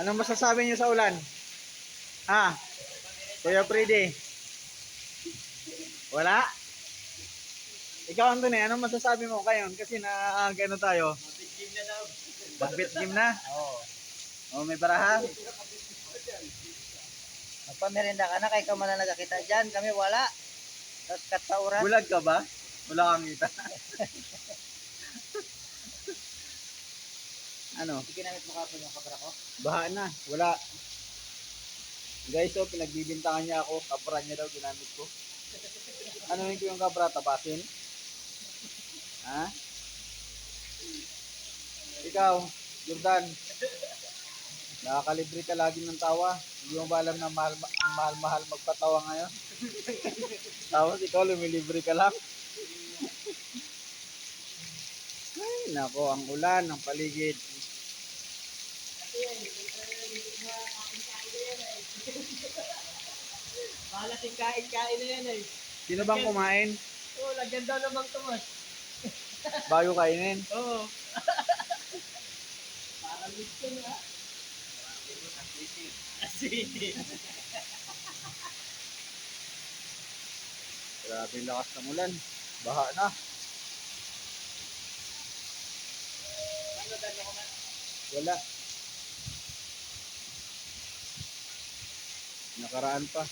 Anong masasabi niyo sa ulan? Ha? Kuya Freddy? Wala? Ikaw, Anthony, anong masasabi mo kayo? Kasi na gano tayo? Mag-gym na daw. Magbit gym na? Oo. O, may baraha? Magpamerenda ka na kay ka man na nagkakita dyan. Kami wala. Tapos kat sa oras. Bulag ka ba? Wala kang kita. Ano? Hindi ginamit mo kapon yung kabra ko. Baha na. Wala. Guys, so, pinagbibintangan niya ako. Kabra niya daw, ginamit ko. Ano yung kabra? Tabasin? Ha? Ikaw, Jordan. Nakakalibre ka lagi ng tawa. Hindi mo ba alam na mahal magpatawa ngayon? Tapos ikaw, lumilibre ka lang. Ay, nako, ang ulan, ang paligid. Bahala ting kain-kain na yan eh. Sino bang kumain? Oo, lagyan daw namang tumas. Bago kainin? Oo. Parang gusto na. Asiti. Grabe yung lakas ng ulan. Baha na. Wala. Nakaraan pa.